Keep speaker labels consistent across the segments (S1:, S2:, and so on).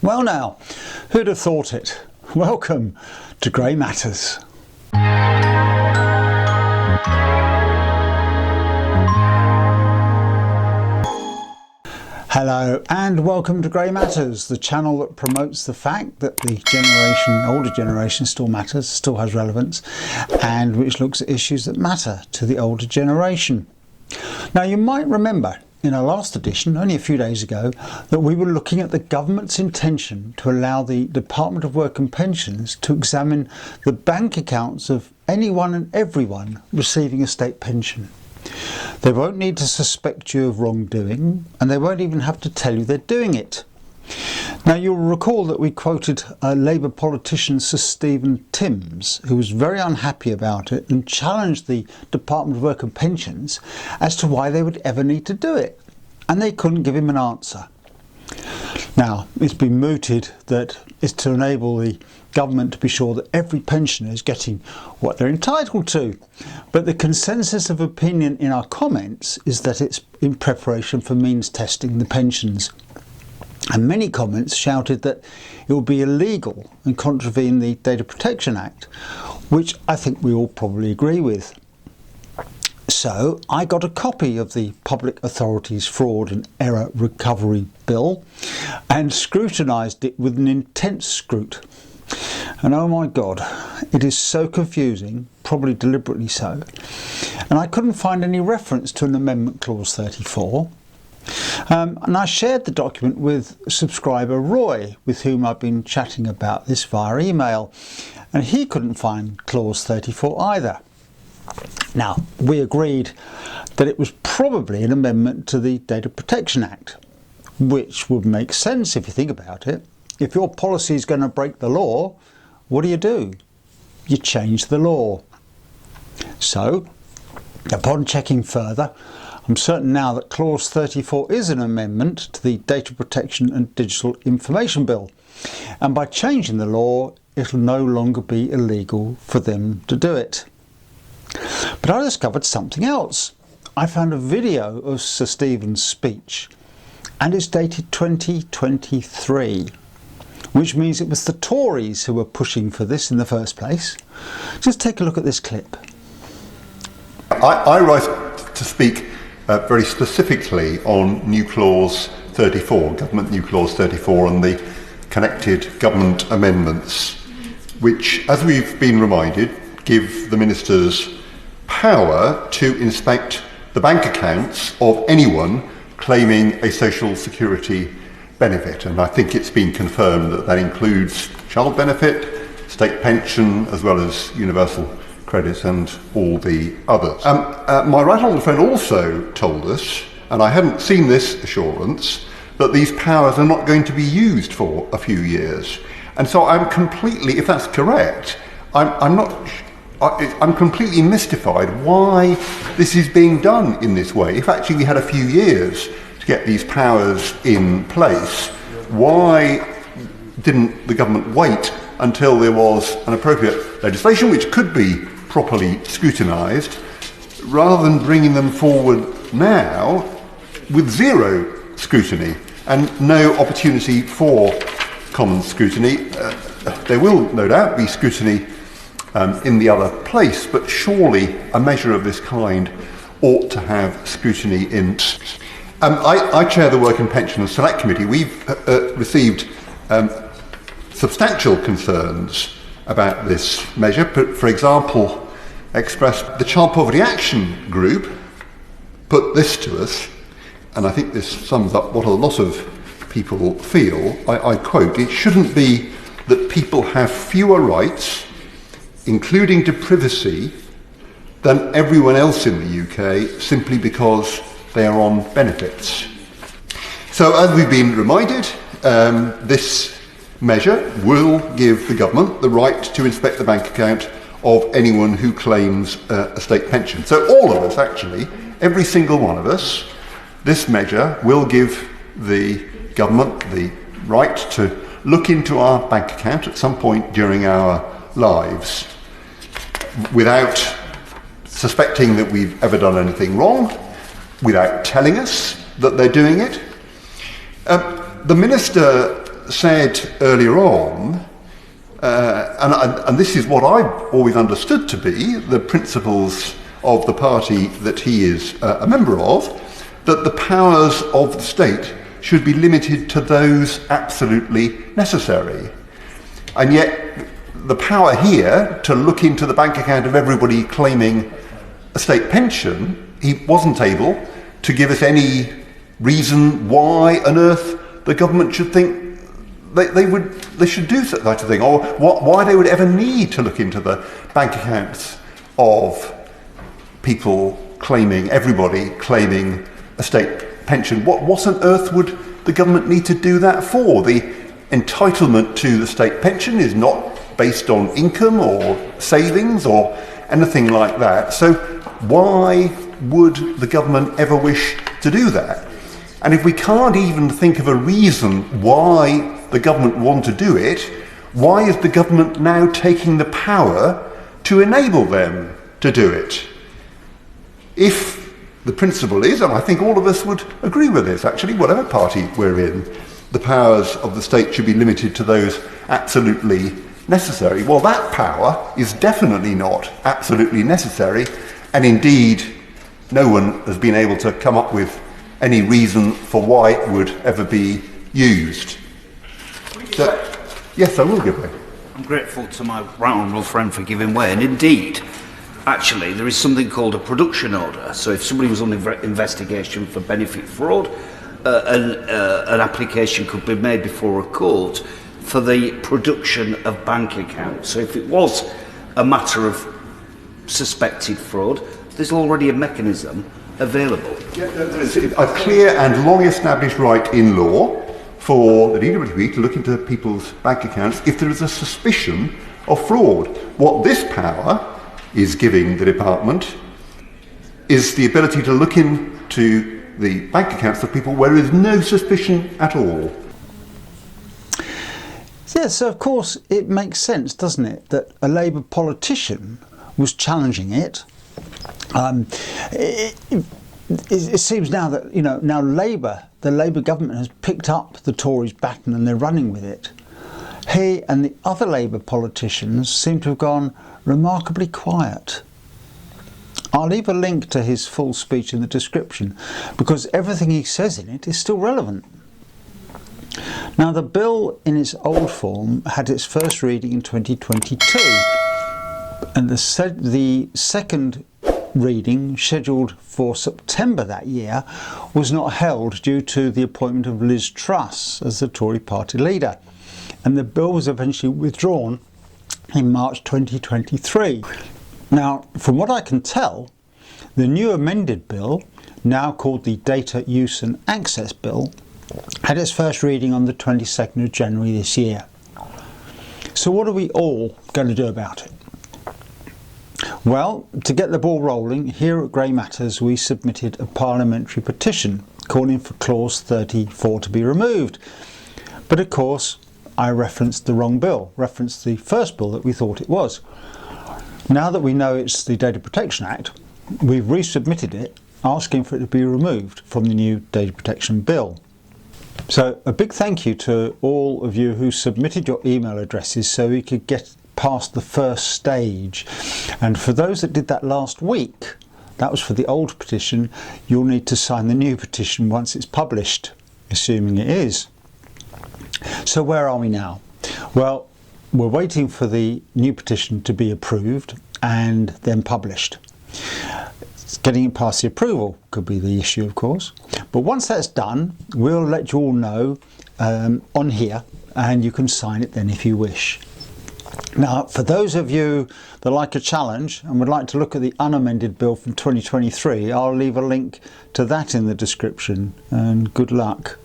S1: Well now, who'd have thought it? Welcome to Grey Matters. Hello and welcome to Grey Matters, the channel that promotes the fact that the older generation still matters, still has relevance, and which looks at issues that matter to the older generation. Now you might remember in our last edition, only a few days ago, that we were looking at the government's intention to allow the Department of Work and Pensions to examine the bank accounts of anyone and everyone receiving a state pension. They won't need to suspect you of wrongdoing, and they won't even have to tell you they're doing it. Now you'll recall that we quoted Labour politician Sir Stephen Timms, who was very unhappy about it and challenged the Department of Work and Pensions as to why they would ever need to do it, and they couldn't give him an answer. Now it's been mooted that it's to enable the government to be sure that every pensioner is getting what they're entitled to, but the consensus of opinion in our comments is that it's in preparation for means testing the pensions. And many comments shouted that it would be illegal and contravene the Data Protection Act, which I think we all probably agree with. So I got a copy of the Public Authorities Fraud and Error Recovery Bill and scrutinised it with an intense scrut. And oh my God, it is so confusing, probably deliberately so. And I couldn't find any reference to an amendment clause 34. And I shared the document with subscriber Roy, with whom I've been chatting about this via email, and he couldn't find clause 34 either. Now, we agreed that it was probably an amendment to the Data Protection Act, which would make sense if you think about it. If your policy is going to break the law, what do? You change the law. So, upon checking further, I'm certain now that clause 34 is an amendment to the Data Protection and Digital Information Bill, and by changing the law it'll no longer be illegal for them to do it. But I discovered something else. I found a video of Sir Stephen's speech, and it's dated 2023, which means it was the Tories who were pushing for this in the first place. Just take a look at this clip.
S2: I rise to speak very specifically on New Clause 34, Government New Clause 34, and the connected government amendments, which, as we've been reminded, give the ministers power to inspect the bank accounts of anyone claiming a social security benefit. And I think it's been confirmed that that includes child benefit, state pension, as well as universal credit and all the others. My right honourable friend also told us, and I hadn't seen this assurance, that these powers are not going to be used for a few years. And so I'm completely, if that's correct, I'm completely mystified why this is being done in this way. If actually we had a few years to get these powers in place, why didn't the government wait until there was an appropriate legislation which could be properly scrutinised, rather than bringing them forward now with zero scrutiny and no opportunity for common scrutiny? There will no doubt be scrutiny in the other place, but surely a measure of this kind ought to have scrutiny in. I chair the Work and Pension Select Committee. We've received substantial concerns about this measure. For example, expressed the Child Poverty Action Group put this to us, and I think this sums up what a lot of people feel. I quote, "It shouldn't be that people have fewer rights, including to privacy, than everyone else in the UK simply because they are on benefits." So, as we've been reminded, this measure will give the government the right to inspect the bank account of anyone who claims a state pension. So all of us, actually, every single one of us, this measure will give the government the right to look into our bank account at some point during our lives without suspecting that we've ever done anything wrong, without telling us that they're doing it. The Minister said earlier on, and this is what I've always understood to be the principles of the party that he is a member of, that the powers of the state should be limited to those absolutely necessary. And yet the power here to look into the bank account of everybody claiming a state pension, he wasn't able to give us any reason why on earth the government should think they should do such a thing, or why they would ever need to look into the bank accounts of people claiming, everybody claiming a state pension. What on earth would the government need to do that for? The entitlement to the state pension is not based on income or savings or anything like that. So why would the government ever wish to do that? And if we can't even think of a reason why the government want to do it, why is the government now taking the power to enable them to do it? If the principle is, and I think all of us would agree with this actually, whatever party we're in, the powers of the state should be limited to those absolutely necessary. Well, that power is definitely not absolutely necessary, and indeed no one has been able to come up with any reason for why it would ever be used. So, yes, I will give way.
S3: I'm grateful to my right honourable friend for giving way, and indeed, actually, there is something called a production order. So if somebody was under investigation for benefit fraud, an application could be made before a court for the production of bank accounts. So if it was a matter of suspected fraud, there's already a mechanism available.
S2: Yeah, there is a clear and long established right in law for the DWP to look into people's bank accounts if there is a suspicion of fraud. What this power is giving the department is the ability to look into the bank accounts of people where there is no suspicion at all.
S1: Yes, so of course it makes sense, doesn't it, that a Labour politician was challenging it. It seems now that, now the Labour government has picked up the Tories' baton and they're running with it. He and the other Labour politicians seem to have gone remarkably quiet. I'll leave a link to his full speech in the description because everything he says in it is still relevant. Now, the bill in its old form had its first reading in 2022 and the second reading, scheduled for September that year, was not held due to the appointment of Liz Truss as the Tory party leader, and the bill was eventually withdrawn in March 2023. Now, from what I can tell, the new amended bill, now called the Data Use and Access Bill, had its first reading on the 22nd of January this year. So what are we all going to do about it? Well, to get the ball rolling, here at Grey Matters we submitted a parliamentary petition calling for clause 34 to be removed. But of course, I referenced the wrong bill, referenced the first bill that we thought it was. Now that we know it's the Data Protection Act, we've resubmitted it, asking for it to be removed from the new Data Protection Bill. So a big thank you to all of you who submitted your email addresses so we could get past the first stage. And for those that did that last week, that was for the old petition, you'll need to sign the new petition once it's published, assuming it is. So where are we now? Well, we're waiting for the new petition to be approved and then published. Getting it past the approval could be the issue, of course. But once that's done, we'll let you all know on here, and you can sign it then if you wish. Now, for those of you that like a challenge and would like to look at the unamended bill from 2023, I'll leave a link to that in the description, and good luck.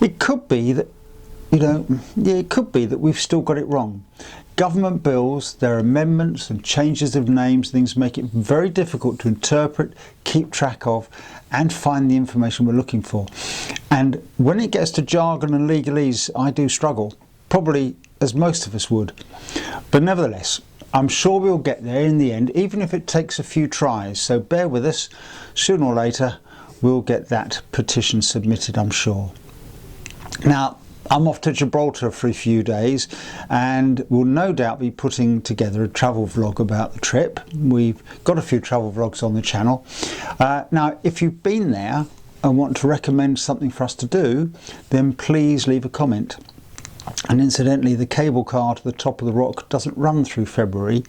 S1: It could be that, it could be that we've still got it wrong. Government bills, their amendments and changes of names, things make it very difficult to interpret, keep track of and find the information we're looking for. And when it gets to jargon and legalese, I do struggle, probably as most of us would. But nevertheless, I'm sure we'll get there in the end, even if it takes a few tries. So bear with us, sooner or later we'll get that petition submitted, I'm sure. Now, I'm off to Gibraltar for a few days and will no doubt be putting together a travel vlog about the trip. We've got a few travel vlogs on the channel. Now, if you've been there and want to recommend something for us to do, then please leave a comment. And incidentally, the cable car to the top of the rock doesn't run through February,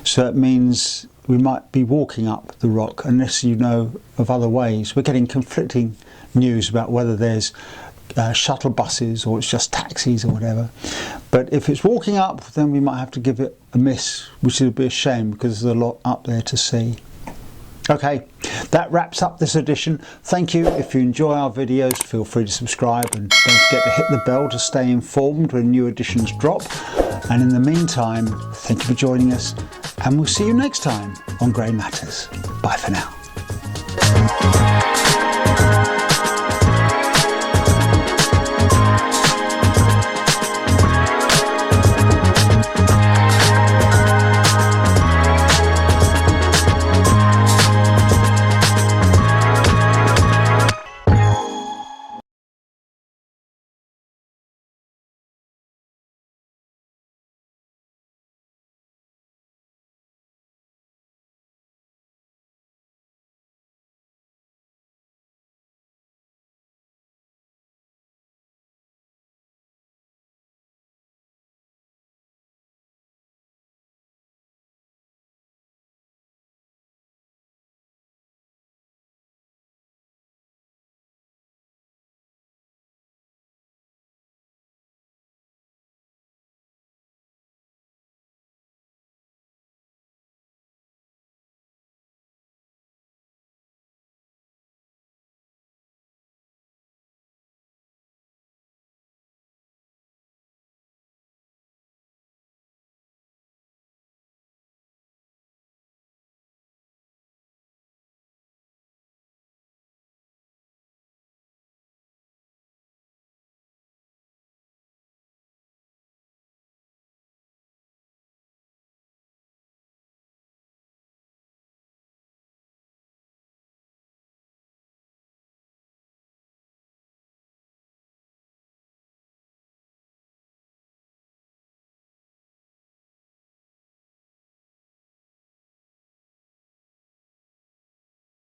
S1: so it means we might be walking up the rock unless you know of other ways. We're getting conflicting news about whether there's shuttle buses or it's just taxis or whatever, but if it's walking up, then we might have to give it a miss, which would be a shame because there's a lot up there to see. Okay, that wraps up this edition. Thank you. If you enjoy our videos, feel free to subscribe and don't forget to hit the bell to stay informed when new editions drop. And in the meantime, thank you for joining us, and we'll see you next time on Grey Matters. Bye for now.